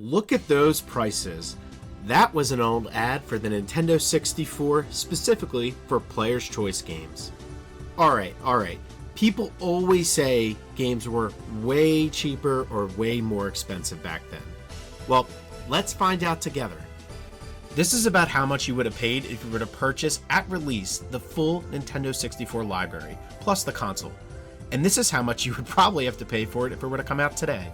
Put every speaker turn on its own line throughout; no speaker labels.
Look at those prices. That was an old ad for the Nintendo 64, specifically for Player's Choice games. Alright. People always say games were way cheaper or way more expensive back then. Well, let's find out together. This is about how much you would have paid if you were to purchase at release the full Nintendo 64 library, plus the console. And this is how much you would probably have to pay for it if it were to come out today.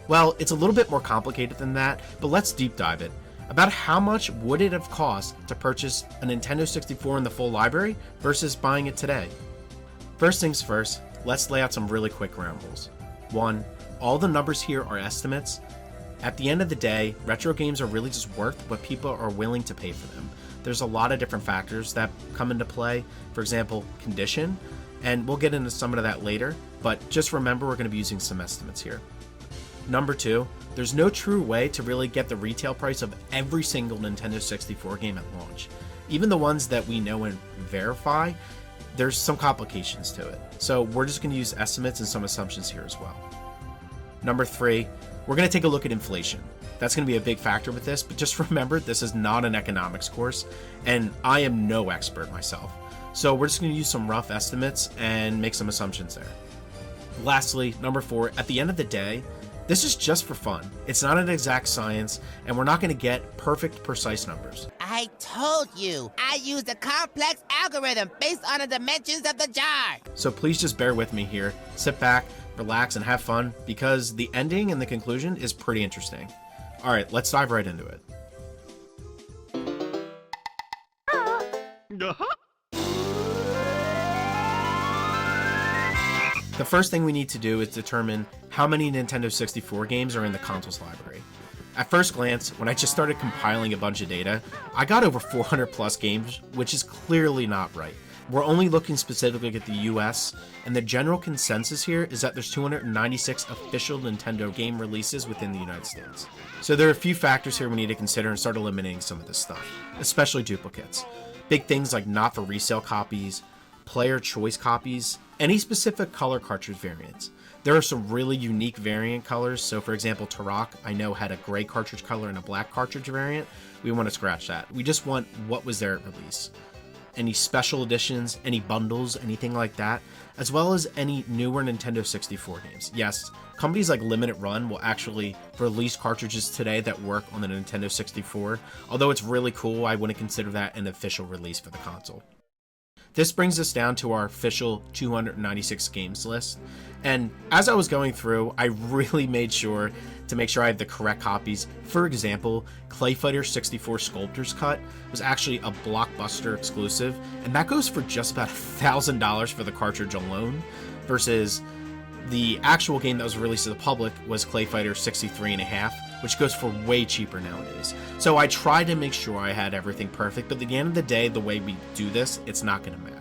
Well, it's a little bit more complicated than that, but let's deep dive it. About how much would it have cost to purchase a Nintendo 64 in the full library versus buying it today? First things first, let's lay out some really quick ground rules. 1. All the numbers here are estimates. At the end of the day, retro games are really just worth what people are willing to pay for them. There's a lot of different factors that come into play. For example, condition, and we'll get into some of that later, but just remember we're going to be using some estimates here. Number 2, there's no true way to really get the retail price of every single Nintendo 64 game at launch. Even the ones that we know and verify, there's some complications to it. So we're just going to use estimates and some assumptions here as well. Number 3, we're going to take a look at inflation. That's going to be a big factor with this, but just remember this is not an economics course, and I am no expert myself. So we're just going to use some rough estimates and make some assumptions there. Lastly, number 4, at the end of the day, this is just for fun. It's not an exact science, and we're not going to get perfect, precise numbers.
I told you, I used a complex algorithm based on the dimensions of the jar.
So please just bear with me here. Sit back, relax, and have fun, because the ending and the conclusion is pretty interesting. All right, let's dive right into it. The first thing we need to do is determine how many Nintendo 64 games are in the console's library. At first glance, when I just started compiling a bunch of data, I got over 400 plus games, which is clearly not right. We're only looking specifically at the US, and the general consensus here is that there's 296 official Nintendo game releases within the United States. So there are a few factors here we need to consider and start eliminating some of this stuff, especially duplicates. Big things like not for resale copies, player choice copies, any specific color cartridge variants. There are some really unique variant colors, so for example, Turok I know had a gray cartridge color and a black cartridge variant. We want to scratch that. We just want what was there at release. Any special editions, any bundles, anything like that, as well as any newer Nintendo 64 games. Yes, companies like Limited Run will actually release cartridges today that work on the Nintendo 64. Although it's really cool, I wouldn't consider that an official release for the console. This brings us down to our official 296 games list. And as I was going through, I really made sure to make sure I had the correct copies. For example, Clay Fighter 64 Sculptor's Cut was actually a Blockbuster exclusive, and that goes for just about $1,000 for the cartridge alone, versus the actual game that was released to the public was Clay Fighter 63.5, which goes for way cheaper nowadays. So I tried to make sure I had everything perfect, but at the end of the day, the way we do this, it's not going to matter.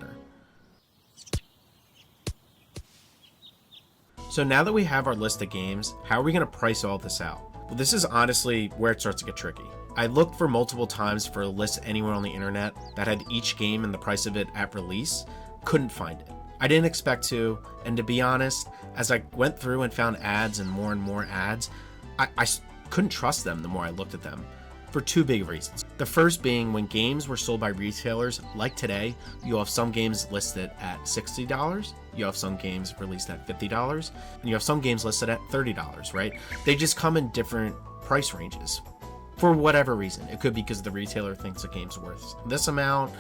So now that we have our list of games, how are we going to price all this out? Well, this is honestly where it starts to get tricky. I looked for multiple times for a list anywhere on the internet that had each game and the price of it at release, couldn't find it. I didn't expect to, and to be honest, as I went through and found ads and more ads, I couldn't trust them the more I looked at them, for two big reasons. The first being when games were sold by retailers, like today, you have some games listed at $60, you have some games released at $50, and you have some games listed at $30, right? They just come in different price ranges. For whatever reason. It could be because the retailer thinks a game's worth this amount.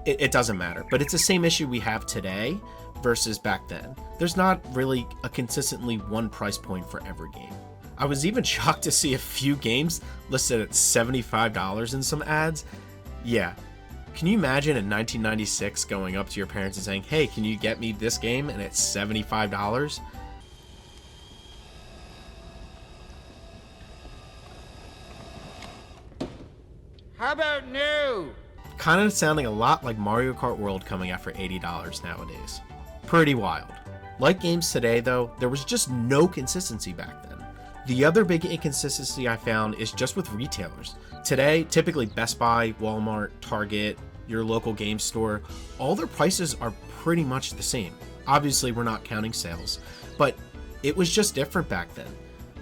It doesn't matter. But it's the same issue we have today versus back then. There's not really a consistently one price point for every game. I was even shocked to see a few games listed at $75 in some ads. Yeah. Can you imagine in 1996 going up to your parents and saying, hey, can you get me this game? And it's $75?
How about new?
Kind of sounding a lot like Mario Kart World coming out for $80 nowadays. Pretty wild. Like games today though, there was just no consistency back then. The other big inconsistency I found is just with retailers. Today, typically Best Buy, Walmart, Target, your local game store, all their prices are pretty much the same. Obviously, we're not counting sales, but it was just different back then.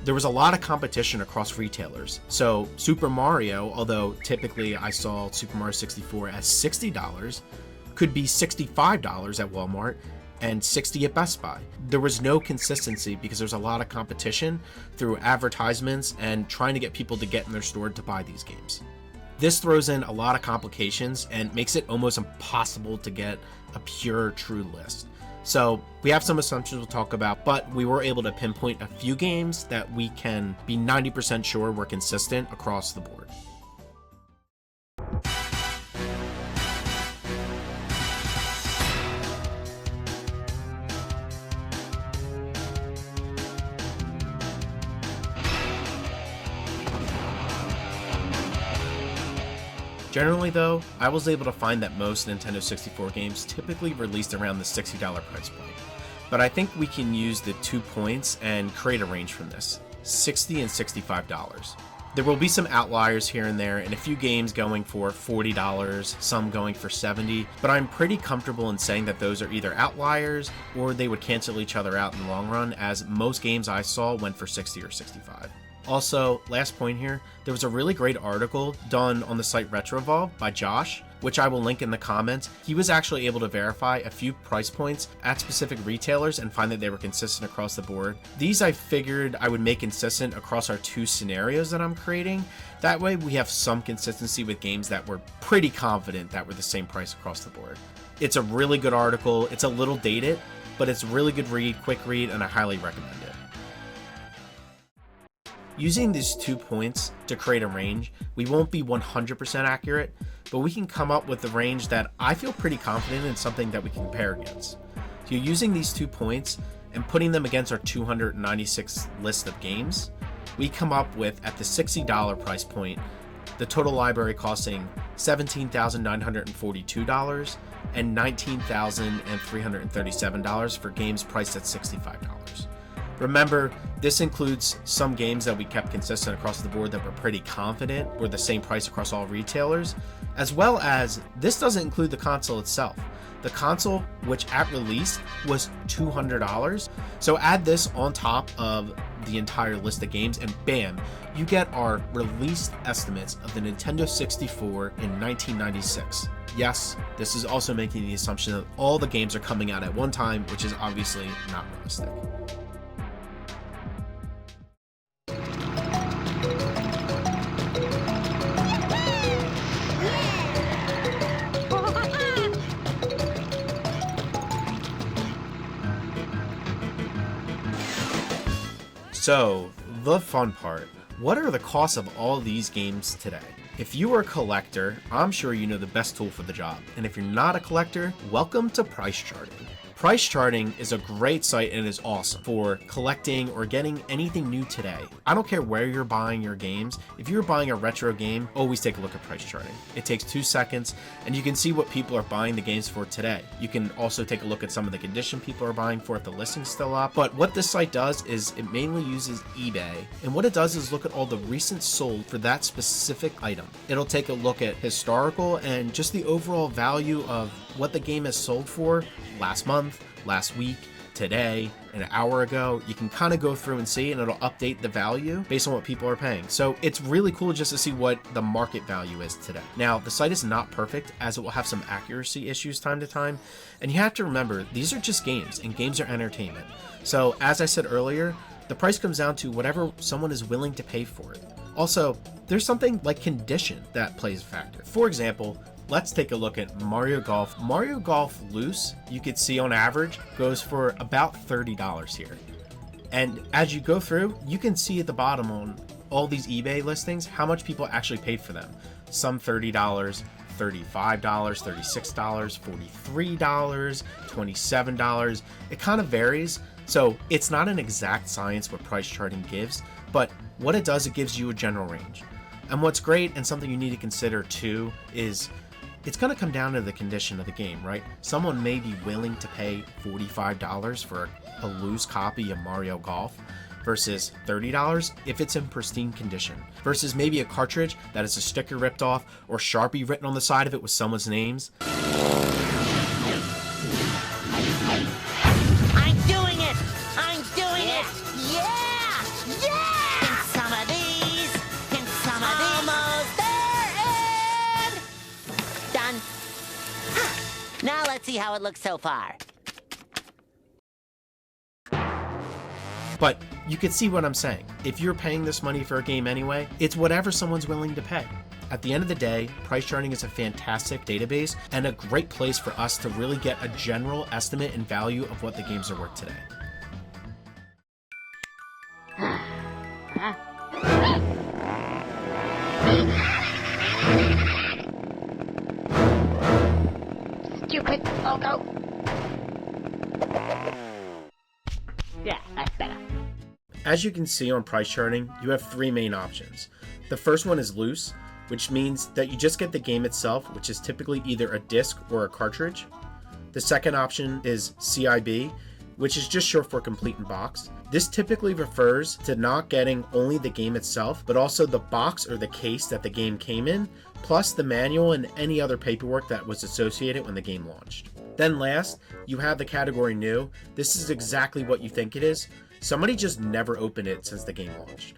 There was a lot of competition across retailers. So Super Mario, although typically I saw Super Mario 64 as $60, could be $65 at Walmart and $60 at Best Buy. There was no consistency because there's a lot of competition through advertisements and trying to get people to get in their store to buy these games. This throws in a lot of complications and makes it almost impossible to get a pure, true list. So we have some assumptions we'll talk about, but we were able to pinpoint a few games that we can be 90% sure were consistent across the board. Generally though, I was able to find that most Nintendo 64 games typically released around the $60 price point. But I think we can use the 2 points and create a range from this, $60 and $65. There will be some outliers here and there, and a few games going for $40, some going for $70, but I'm pretty comfortable in saying that those are either outliers or they would cancel each other out in the long run, as most games I saw went for $60 or $65. Also, last point here, there was a really great article done on the site RetroVolve by Josh, which I will link in the comments. He was actually able to verify a few price points at specific retailers and find that they were consistent across the board. These I figured I would make consistent across our 2 scenarios that I'm creating. That way we have some consistency with games that we're pretty confident that were the same price across the board. It's a really good article. It's a little dated, but it's a really good read, quick read, and I highly recommend it. Using these 2 points to create a range, we won't be 100% accurate, but we can come up with a range that I feel pretty confident in, something that we can compare against. So using these 2 points and putting them against our 296 list of games, we come up with, at the $60 price point, the total library costing $17,942 and $19,337 for games priced at $65. Remember, this includes some games that we kept consistent across the board that we're pretty confident were the same price across all retailers, as well as this doesn't include the console itself. The console, which at release was $200, so add this on top of the entire list of games and bam, you get our released estimates of the Nintendo 64 in 1996. Yes, this is also making the assumption that all the games are coming out at one time, which is obviously not realistic. So, the fun part. What are the costs of all these games today? If you are a collector, I'm sure you know the best tool for the job. And if you're not a collector, welcome to Price Charting. Price Charting is a great site and is awesome for collecting or getting anything new today. I don't care where you're buying your games. If you're buying a retro game, always take a look at Price Charting. It takes 2 seconds and you can see what people are buying the games for today. You can also take a look at some of the condition people are buying for if the listing's still up. But what this site does is it mainly uses eBay. And what it does is look at all the recent sold for that specific item. It'll take a look at historical and just the overall value of what the game has sold for last month, last week, today, an hour ago. You can kind of go through and see, and it'll update the value based on what people are paying. So it's really cool just to see what the market value is today. Now, the site is not perfect, as it will have some accuracy issues time to time. And you have to remember, these are just games, and games are entertainment. So as I said earlier, the price comes down to whatever someone is willing to pay for it. Also, there's something like condition that plays a factor. For example, let's take a look at Mario Golf. Mario Golf Loose, you could see on average, goes for about $30 here. And as you go through, you can see at the bottom on all these eBay listings how much people actually paid for them. Some $30, $35, $36, $43, $27. It kind of varies. So it's not an exact science what price charting gives, but what it does, it gives you a general range. And what's great, and something you need to consider too, is it's going to come down to the condition of the game, right? Someone may be willing to pay $45 for a loose copy of Mario Golf versus $30 if it's in pristine condition, versus maybe a cartridge that is a sticker ripped off or Sharpie written on the side of it with someone's names.
I'm doing it! I'm doing it! Yeah! Yeah!
see how it looks so far.
But you can see what I'm saying. If you're paying this money for a game anyway, it's whatever someone's willing to pay. At the end of the day, price charting is a fantastic database and a great place for us to really get a general estimate and value of what the games are worth today.
Stupid logo. Yeah, that's better.
As you can see on price charting, you have three main options. The first one is loose, which means that you just get the game itself, which is typically either a disc or a cartridge. The second option is CIB, which is just short for complete in box. This typically refers to not getting only the game itself, but also the box or the case that the game came in, plus the manual and any other paperwork that was associated when the game launched. Then last, you have the category new. This is exactly what you think it is. Somebody just never opened it since the game launched.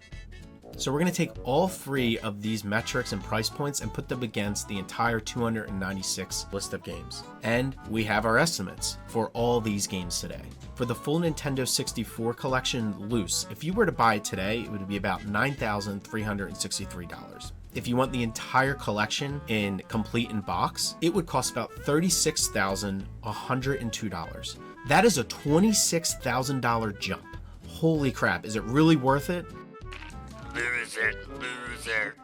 So we're going to take all three of these metrics and price points and put them against the entire 296 list of games. And we have our estimates for all these games today. For the full Nintendo 64 collection loose, if you were to buy it today, it would be about $9,363. If you want the entire collection in complete in box, it would cost about $36,102. That is a $26,000 jump. Holy crap, is it really worth it?
Loser.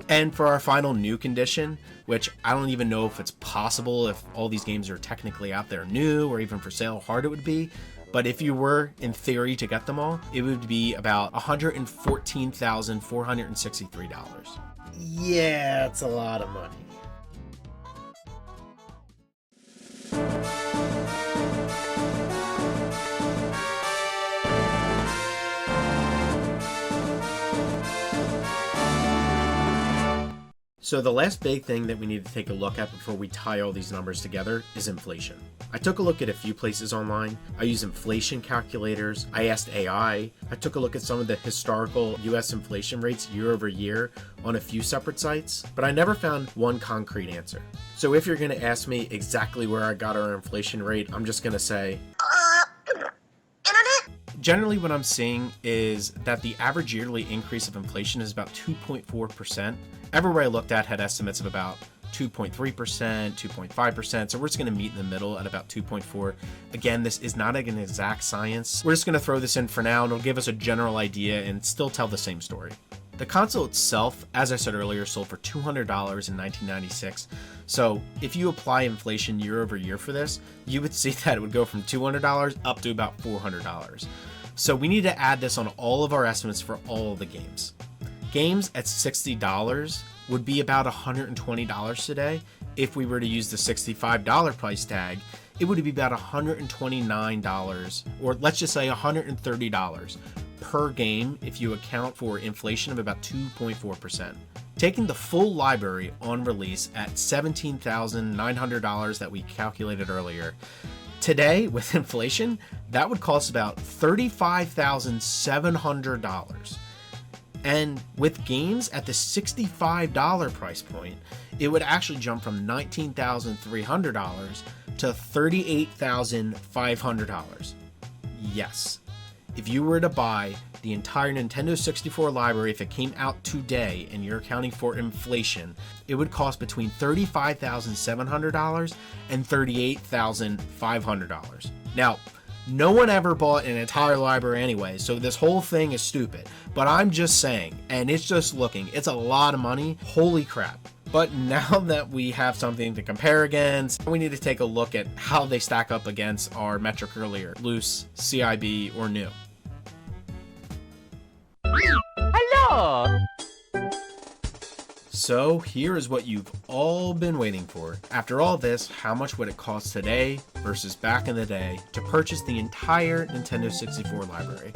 And for our final new condition, which I don't even know if it's possible if all these games are technically out there new or even for sale, how hard it would be. But if you were, in theory, to get them all, it would be about $114,463. Yeah, it's a lot of money. So the last big thing that we need to take a look at before we tie all these numbers together is inflation. I took a look at a few places online. I used inflation calculators. I asked AI. I took a look at some of the historical US inflation rates year over year on a few separate sites, but I never found one concrete answer. So if you're going to ask me exactly where I got our inflation rate, I'm just going to say, generally what I'm seeing is that the average yearly increase of inflation is about 2.4%. Everywhere I looked at had estimates of about 2.3%, 2.5%, so we're just going to meet in the middle at about 2.4. Again, this is not an exact science. We're just going to throw this in for now, and it'll give us a general idea and still tell the same story. The console itself, as I said earlier, sold for $200 in 1996. So if you apply inflation year over year for this, you would see that it would go from $200 up to about $400. So we need to add this on all of our estimates for all of the games. Games at $60 would be about $120 today. If we were to use the $65 price tag, it would be about $129, or let's just say $130 per game if you account for inflation of about 2.4%. Taking the full library on release at $17,900 that we calculated earlier, today with inflation, that would cost about $35,700. And with games at the $65 price point, it would actually jump from $19,300 to $38,500. Yes, if you were to buy the entire Nintendo 64 library, if it came out today and you're accounting for inflation, it would cost between $35,700 and $38,500. Now, no one ever bought an entire library anyway, so this whole thing is stupid. But I'm just saying, and it's just looking, it's a lot of money. Holy crap. But now that we have something to compare against, we need to take a look at how they stack up against our metric earlier, loose, CIB, or new.
Hello!
So here is what you've all been waiting for. After all this, how much would it cost today versus back in the day to purchase the entire Nintendo 64 library?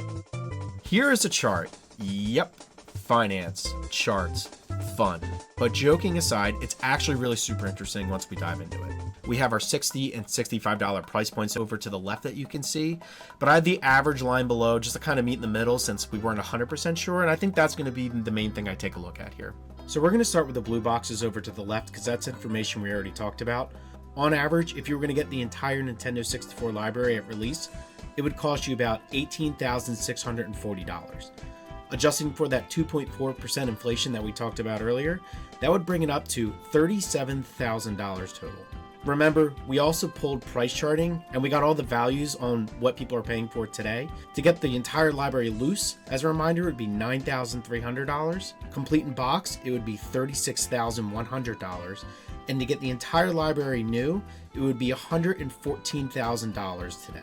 Here is a chart. Yep, finance, charts, fun. But joking aside, it's actually really super interesting once we dive into it. We have our $60 and $65 price points over to the left that you can see, but I have the average line below just to kind of meet in the middle since we weren't 100% sure, and I think that's going to be the main thing I take a look at here. So we're going to start with the blue boxes over to the left because that's information we already talked about. On average, if you were going to get the entire Nintendo 64 library at release, it would cost you about $18,640. Adjusting for that 2.4% inflation that we talked about earlier, that would bring it up to $37,000 total. Remember, we also pulled price charting and we got all the values on what people are paying for today. To get the entire library loose, as a reminder, it would be $9,300. Complete in box, it would be $36,100. And to get the entire library new, it would be $114,000 today.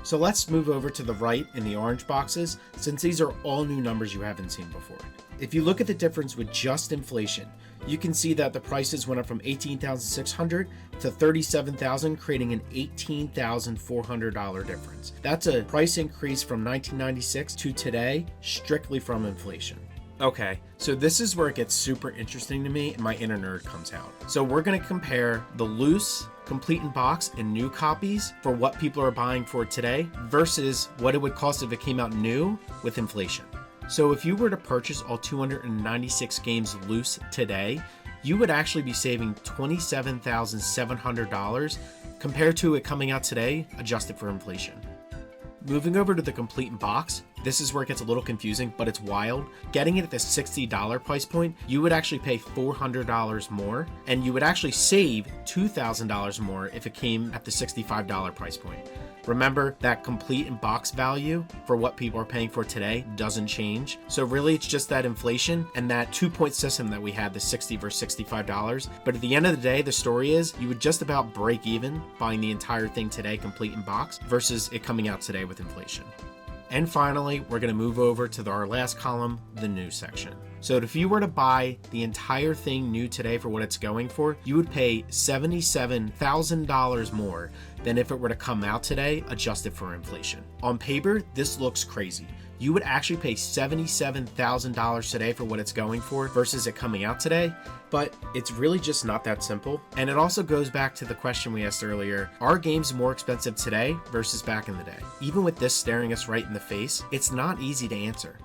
So let's move over to the right in the orange boxes, since these are all new numbers you haven't seen before. If you look at the difference with just inflation, you can see that the prices went up from $18,600 to $37,000, creating an $18,400 difference. That's a price increase from 1996 to today, strictly from inflation. Okay, so this is where it gets super interesting to me and my inner nerd comes out. So we're gonna compare the loose, complete in box, and new copies for what people are buying for today versus what it would cost if it came out new with inflation. So if you were to purchase all 296 games loose today, you would actually be saving $27,700 compared to it coming out today, adjusted for inflation. Moving over to the complete in box, this is where it gets a little confusing, but it's wild. Getting it at the $60 price point, you would actually pay $400 more, and you would actually save $2,000 more if it came at the $65 price point. Remember that complete in box value for what people are paying for today doesn't change. So really it's just that inflation and that 2-point system that we had, the $60 versus $65. But at the end of the day, the story is you would just about break even buying the entire thing today complete in box versus it coming out today with inflation. And finally, we're going to move over to our last column, the new section. So if you were to buy the entire thing new today for what it's going for, you would pay $77,000 more than if it were to come out today, adjusted for inflation. On paper, this looks crazy. You would actually pay $77,000 today for what it's going for versus it coming out today, but it's really just not that simple. And it also goes back to the question we asked earlier, are games more expensive today versus back in the day? Even with this staring us right in the face, it's not easy to answer.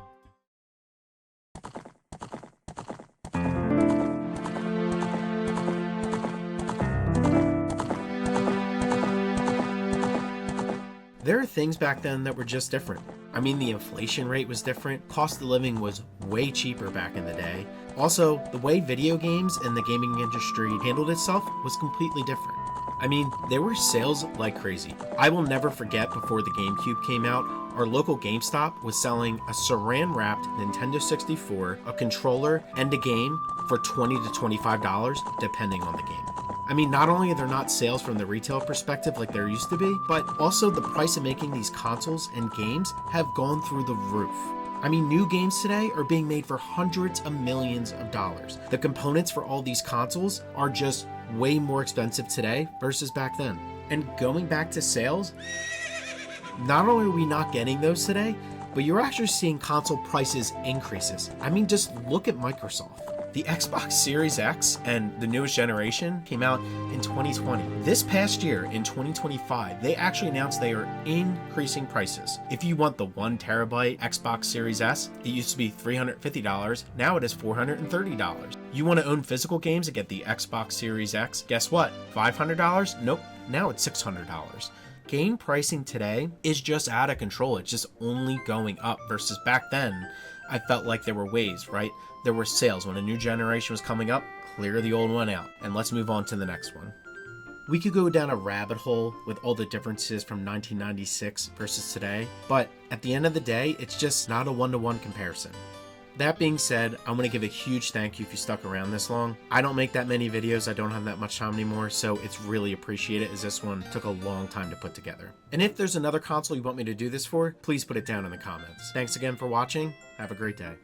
There are things back then that were just different. I mean, the inflation rate was different. Cost of living was way cheaper back in the day. Also, the way video games and the gaming industry handled itself was completely different. I mean, there were sales like crazy. I will never forget before the GameCube came out, our local GameStop was selling a saran-wrapped Nintendo 64, a controller, and a game for $20 to $25, depending on the game. I mean, not only are there not sales from the retail perspective like there used to be, but also the price of making these consoles and games have gone through the roof. I mean, new games today are being made for hundreds of millions of dollars. The components for all these consoles are just way more expensive today versus back then. And going back to sales, not only are we not getting those today, but you're actually seeing console prices increases. I mean, just look at Microsoft. The Xbox Series X and the newest generation came out in 2020. This past year, in 2025, they actually announced they are increasing prices. If you want the 1 terabyte Xbox Series S, it used to be $350, now it is $430. You want to own physical games and get the Xbox Series X, guess what? $500? Nope, now it's $600. Game pricing today is just out of control. It's just only going up versus back then. I felt like there were waves, right? There were sales. When a new generation was coming up, clear the old one out. And let's move on to the next one. We could go down a rabbit hole with all the differences from 1996 versus today, but at the end of the day, it's just not a one-to-one comparison. That being said, I'm going to give a huge thank you if you stuck around this long. I don't make that many videos, I don't have that much time anymore, so it's really appreciated as this one took a long time to put together. And if there's another console you want me to do this for, please put it down in the comments. Thanks again for watching, have a great day.